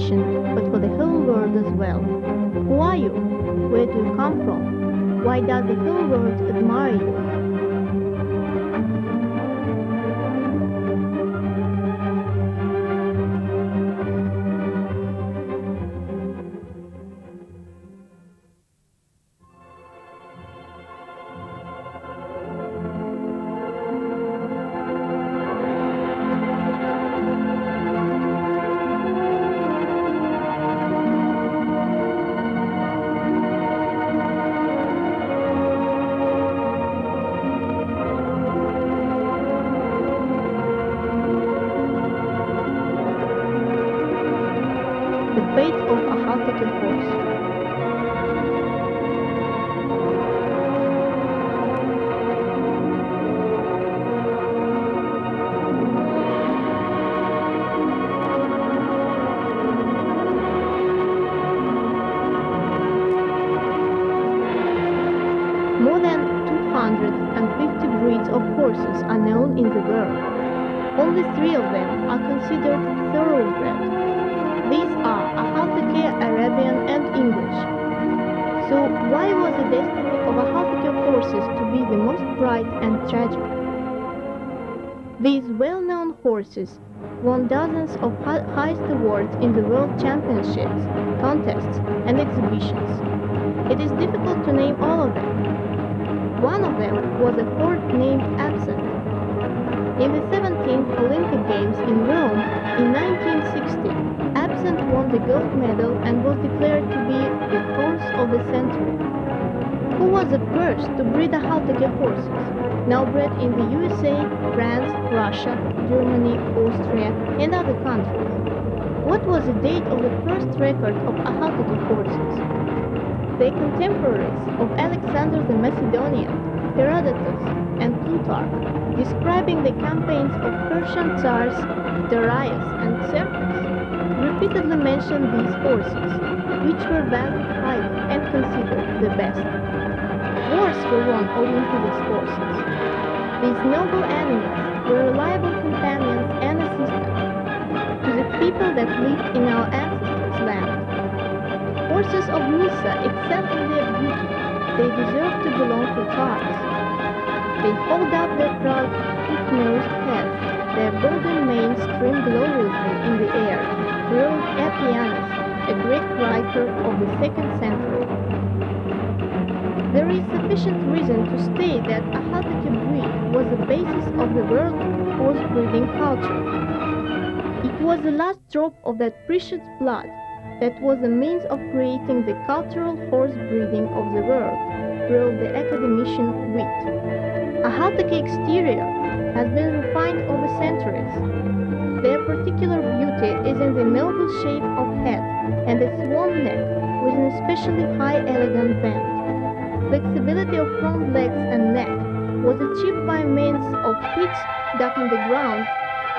nation, but for the whole world as well. Who are you? Where do you come from? Why does the whole world admire you? The fate of Akhal-Teke horse. More than 250 breeds of horses are known in the world. Only 3 of them are considered thoroughbred. These are Akhal-Teke, Arabian and English. So why was the destiny of Akhal-Teke horses to be the most bright and tragic? These well-known horses won dozens of highest awards in the world championships, contests and exhibitions. It is difficult to name all of them. One of them was a horse named Absinthe. In the 17th Olympic Games in Rome in 1960, Absinthe won the gold medal and was declared to be the horse of the century. Who was the first to breed Akhal-Teke horses, now bred in the USA, France, Russia, Germany, Austria and other countries? What was the date of the first record of Akhal-Teke horses? The contemporaries of Alexander the Macedonian, Herodotus and Plutarch, describing the campaigns of Persian Tsars Darius and Xerxes, repeatedly mentioned these horses, which were valued highly and considered the best. Wars were won owing to these horses. These noble animals were reliable companions and assistants to the people that lived in our ancestors' land. Horses of Nysa excel in their beauty. They deserve to belong to Tsars. They hold up their proud, hook-nosed heads. Their golden manes stream gloriously in the air, wrote Appianus, a Greek writer of the 2nd century. There is sufficient reason to state that Akhal-Teke breed was the basis of the world horse breeding culture. It was the last drop of that precious blood that was the means of creating the cultural horse breeding of the world, wrote the academician Witt. Akhal-Teke exterior has been refined over centuries. Their particular beauty is in the noble shape of head and the swan neck with an especially high elegant bend. Flexibility of front legs and neck was achieved by means of pits dug in the ground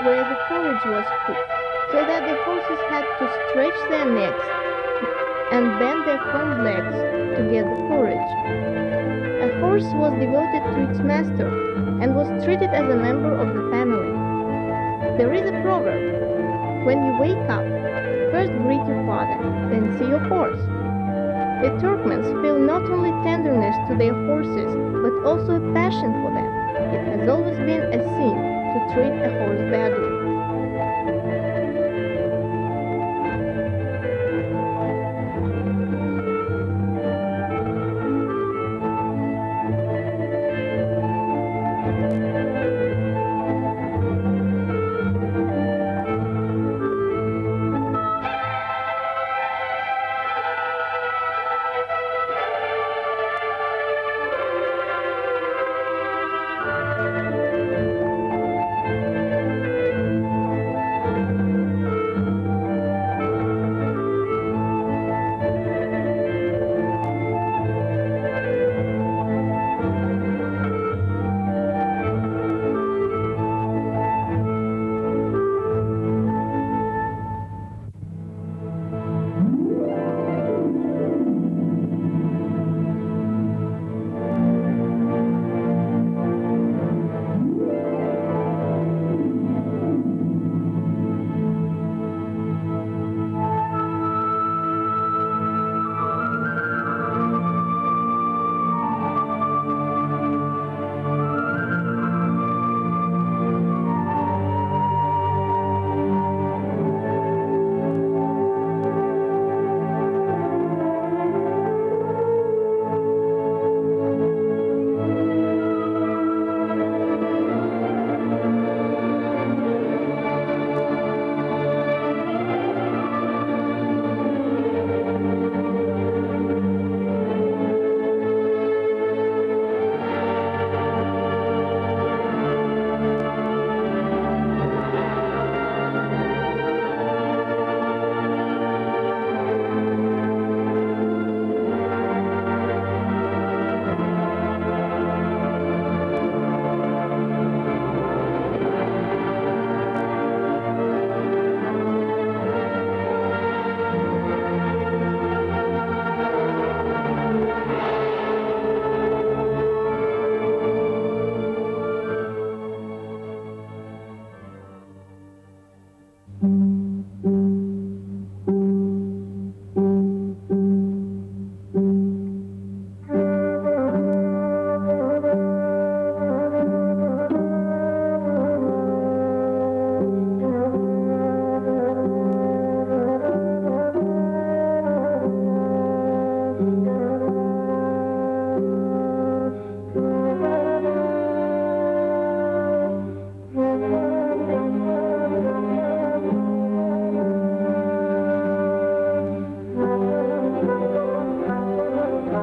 where the forage was cooked, so that the horses had to stretch their necks and bend their front legs to get the forage. A horse was devoted to its master and was treated as a member of the family. There is a proverb: when you wake up, first greet your father, then see your horse. The Turkmens feel not only tenderness to their horses, but also a passion for them. It has always been a sin to treat a horse badly.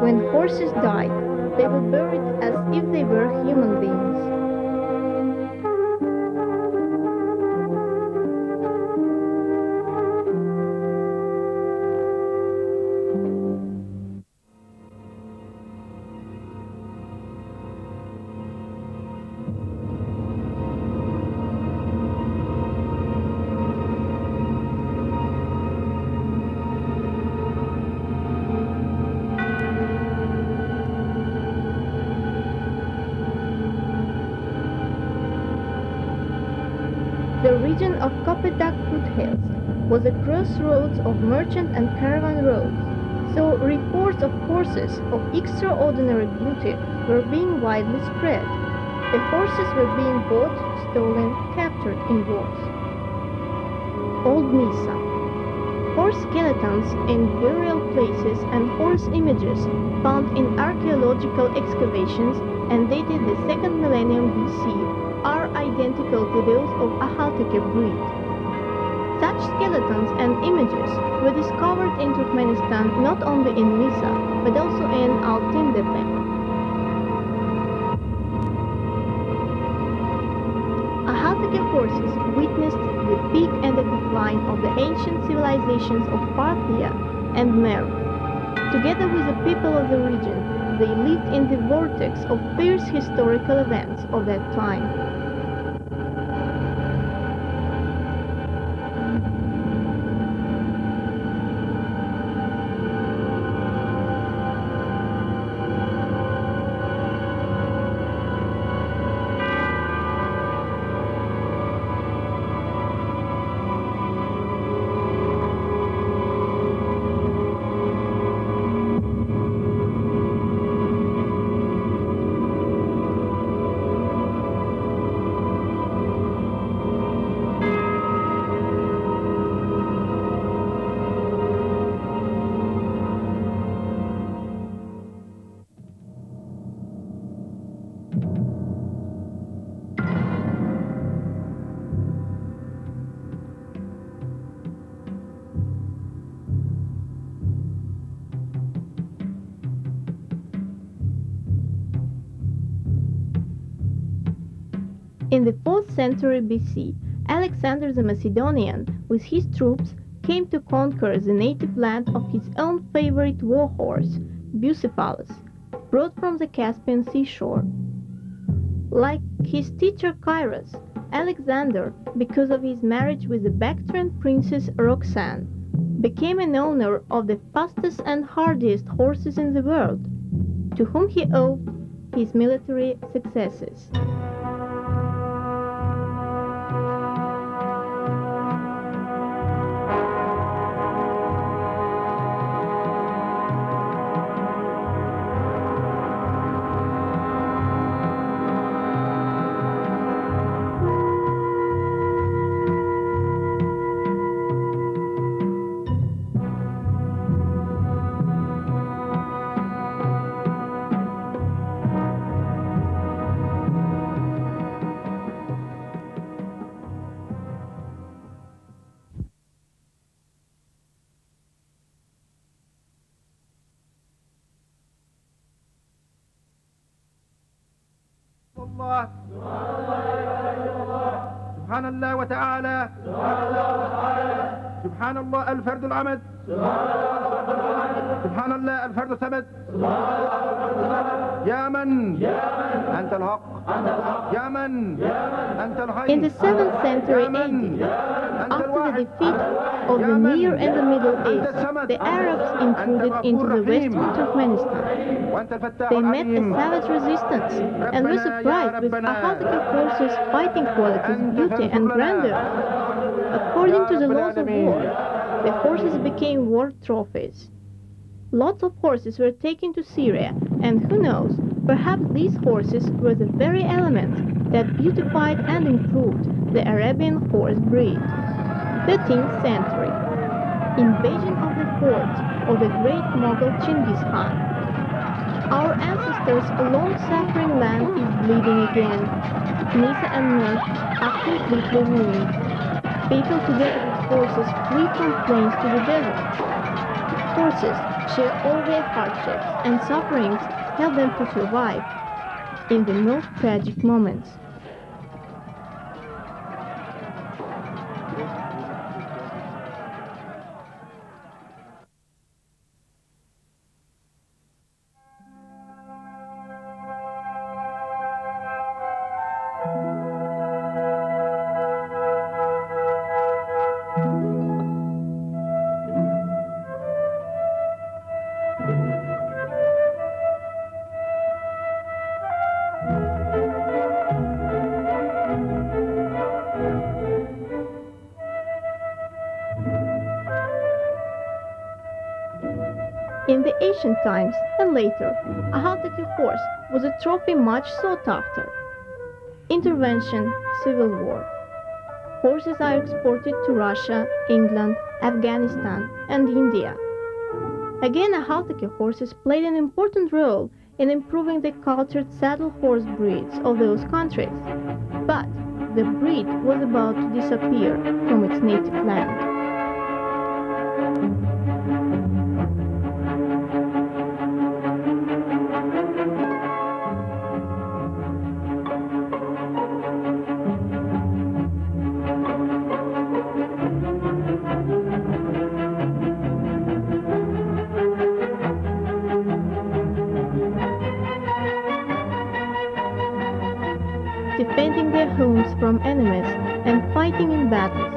When horses died, they were buried as if they were human beings. The region of Yeketak foothills was a crossroads of merchant and caravan roads, so reports of horses of extraordinary beauty were being widely spread. The horses were being bought, stolen, captured in wars. Old Misa. Horse skeletons in burial places and horse images found in archaeological excavations and dated the 2nd millennium BC are identical to those of Akhal-Teke breed. Such skeletons and images were discovered in Turkmenistan not only in Misa, but also in Akhal-Teke. Akhal-Teke horses witnessed the peak and the decline of the ancient civilizations of Parthia and Mer. Together with the people of the region, they lived in the vortex of fierce historical events of that time. In the 4th century BC, Alexander the Macedonian, with his troops, came to conquer the native land of his own favorite war horse, Bucephalus, brought from the Caspian seashore. Like his teacher Kairos, Alexander, because of his marriage with the Bactrian princess Roxanne, became an owner of the fastest and hardiest horses in the world, to whom he owed his military successes. سبحان الله وتعالى سبحان الله الفرد العمد سبحان الله الفرد الثبت يا من أنت الحق يا من أنت الحي. In the 7th century AD, after the defeat of the Near and the Middle East, the Arabs intruded into the western Turkmenistan. They met a savage resistance and were surprised with Akhal-Teke forces' fighting qualities, beauty and grandeur. According to the laws of war, the horses became war trophies. Lots of horses were taken to Syria, and who knows, perhaps these horses were the very elements that beautified and improved the Arabian horse breed. 13th century. Invasion of the fort of the great Mughal Chinggis Khan. Our ancestors' long-suffering land is bleeding again. Nisa and Mer are completely ruined. People together with horses flee from plains to the desert. Horses, share all their hardships and sufferings, help them to survive in the most tragic moments. In the ancient times and later, a Akhal-Teke horse was a trophy much sought after. Intervention, civil war. Horses are exported to Russia, England, Afghanistan, and India. Again, Akhal-Teke horses played an important role in improving the cultured saddle horse breeds of those countries. But the breed was about to disappear from its native land. Defending their homes from enemies and fighting in battles,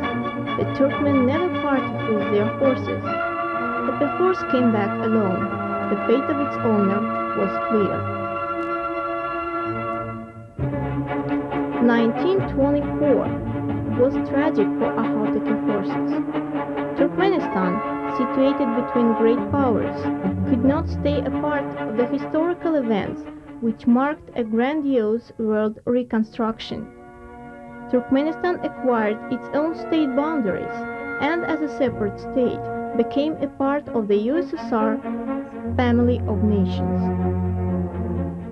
the Turkmen never parted with their horses. If the horse came back alone, the fate of its owner was clear. 1924 was tragic for Akhal-Teke horses. Turkmenistan, situated between great powers, could not stay apart of the historical events which marked a grandiose world reconstruction. Turkmenistan acquired its own state boundaries and as a separate state became a part of the USSR family of nations.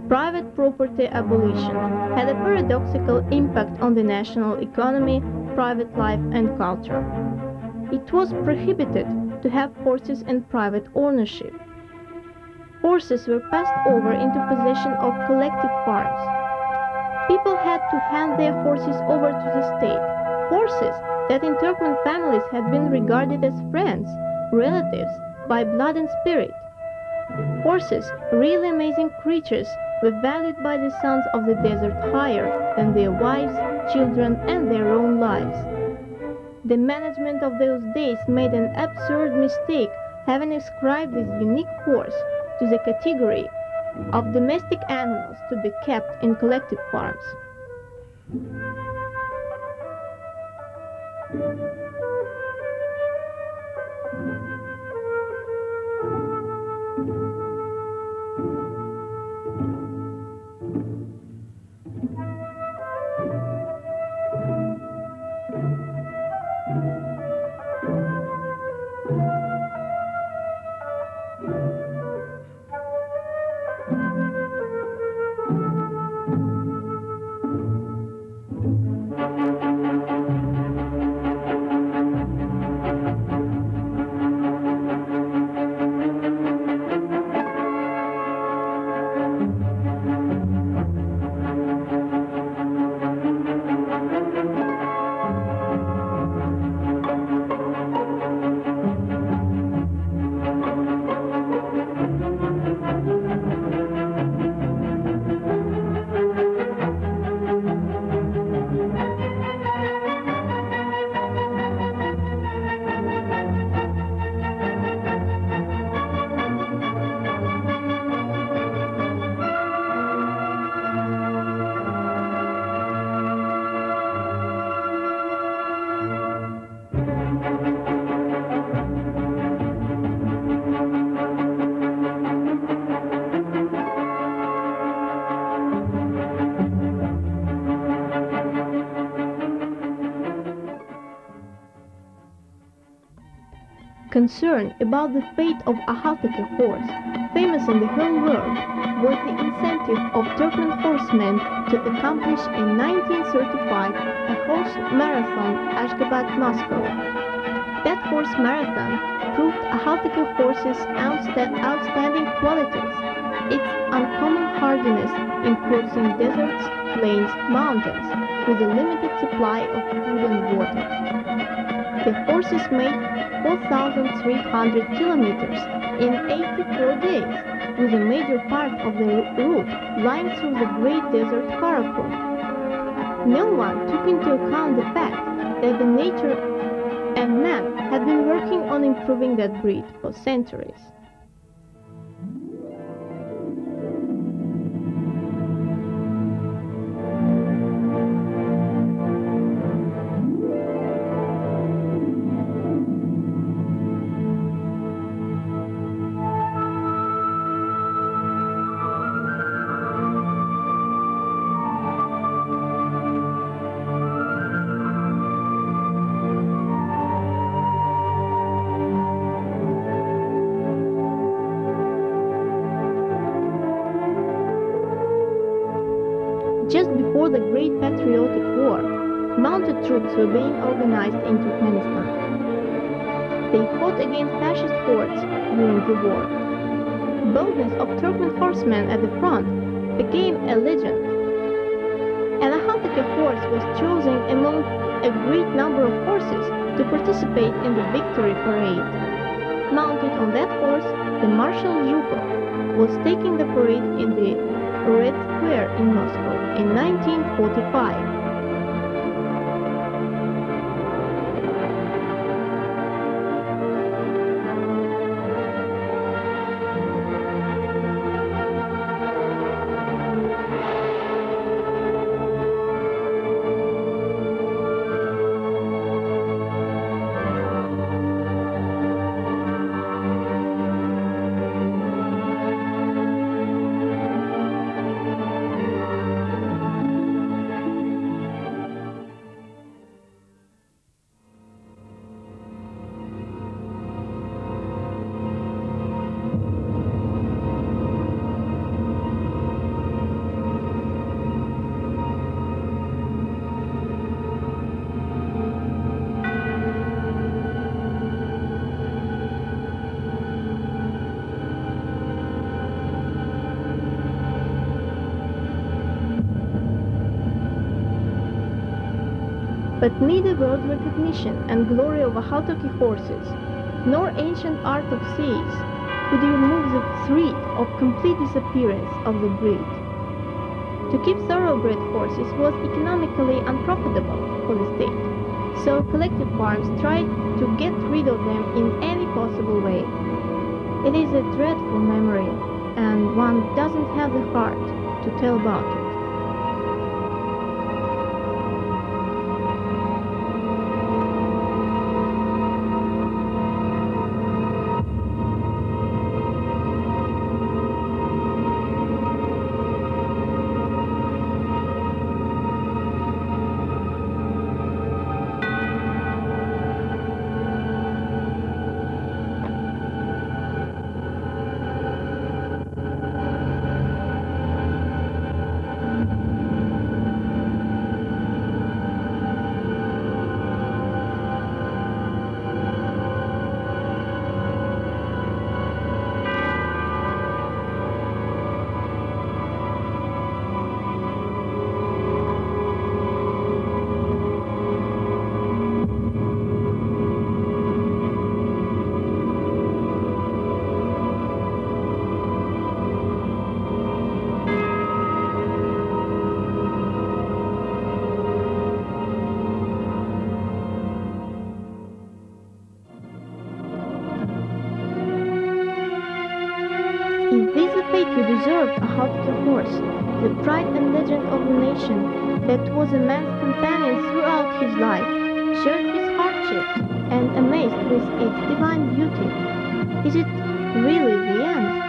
Private property abolition had a paradoxical impact on the national economy, private life and culture. It was prohibited to have horses in private ownership. Horses were passed over into possession of collective farms. People had to hand their horses over to the state, horses that in Turkmen families had been regarded as friends, relatives, by blood and spirit. Horses, really amazing creatures, were valued by the sons of the desert higher than their wives, children, and their own lives. The management of those days made an absurd mistake, having ascribed this unique horse to the category of domestic animals to be kept in collective farms. Concern about the fate of Akhal-Teke horse, famous in the whole world, was the incentive of Turkmen horsemen to accomplish in 1935 a horse marathon Ashgabat-Moscow. That horse marathon proved Akhal-Teke horse's outstanding qualities, its uncommon hardiness in crossing deserts, plains, mountains, with a limited supply of food and water. The horses made 4,300 kilometers in 84 days, with a major part of the route lying through the Great Desert Karakum. No one took into account the fact that the nature and man had been working on improving that breed for centuries. Just before the Great Patriotic War, mounted troops were being organized in Turkmenistan. They fought against fascist hordes during the war. Boldness of Turkmen horsemen at the front became a legend. An Akhal-Teke horse was chosen among a great number of horses to participate in the victory parade. Mounted on that horse, the Marshal Zhukov was taking the parade in the Red Square in Moscow in 1945. But neither world recognition and glory of Akhal-Teke horses, nor ancient art of seas, could remove the threat of complete disappearance of the breed. To keep thoroughbred horses was economically unprofitable for the state, so collective farms tried to get rid of them in any possible way. It is a dreadful memory, and one doesn't have the heart to tell about it. If this the fate you deserved, Akhal-Teke horse, the pride and legend of the nation, that was a man's companion throughout his life, shared his hardships, and amazed with its divine beauty, is it really the end?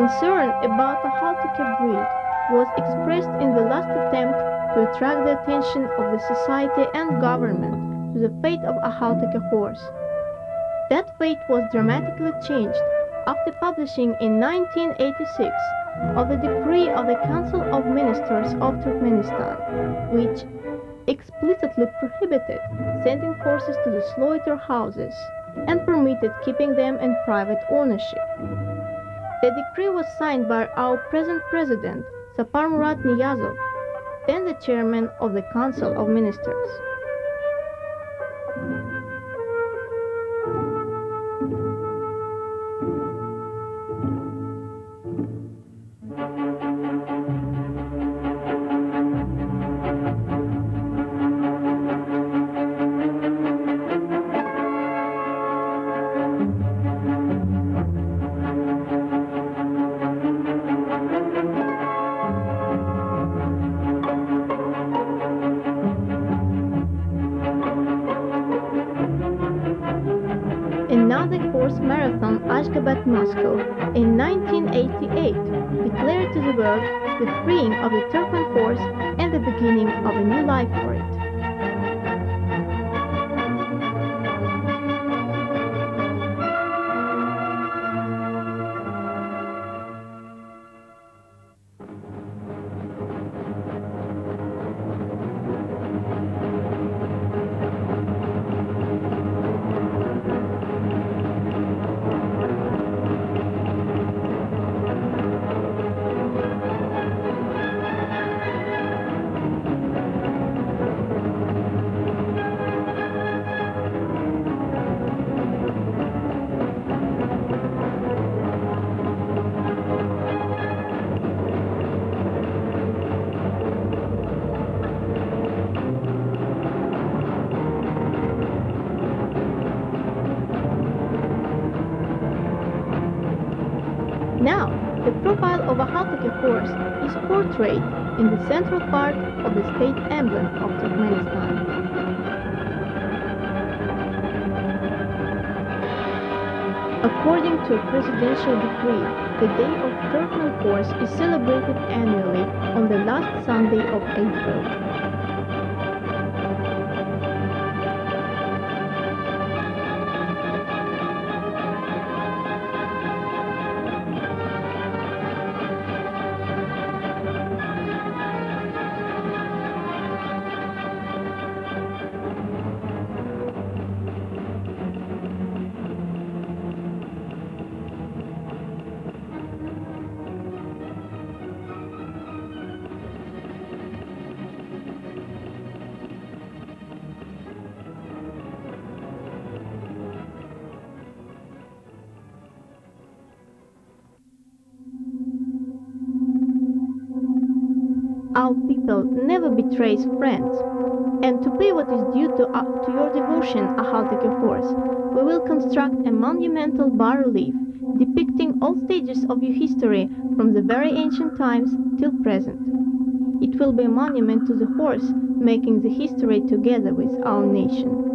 Concern about Akhal-Teke breed was expressed in the last attempt to attract the attention of the society and government to the fate of Akhal-Teke horse. That fate was dramatically changed after publishing in 1986 of the decree of the Council of Ministers of Turkmenistan, which explicitly prohibited sending horses to the slaughterhouses and permitted keeping them in private ownership. The decree was signed by our present president, Sapar Murat Niyazov, then the chairman of the Council of Ministers. Another horse marathon, Ashgabat Moscow, in 1988, declared to the world the freeing of the Turkmen horse and the beginning of a new life for it. Now, the profile of a Akhal-Teke horse is portrayed in the central part of the state emblem of Turkmenistan. According to a presidential decree, the Day of Turkmen Horse is celebrated annually on the last Sunday of April. Our people never betrays friends, and to pay what is due to your devotion, Akhal-Teke horse, we will construct a monumental bas-relief depicting all stages of your history from the very ancient times till present. It will be a monument to the horse making the history together with our nation.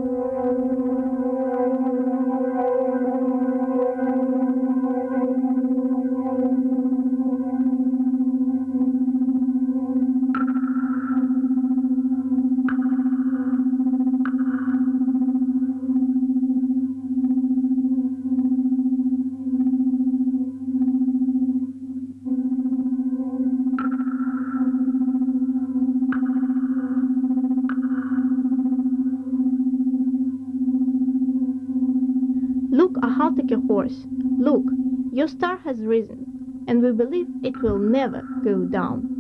Look, Akhal-Teke horse, look, your star has risen, and we believe it will never go down.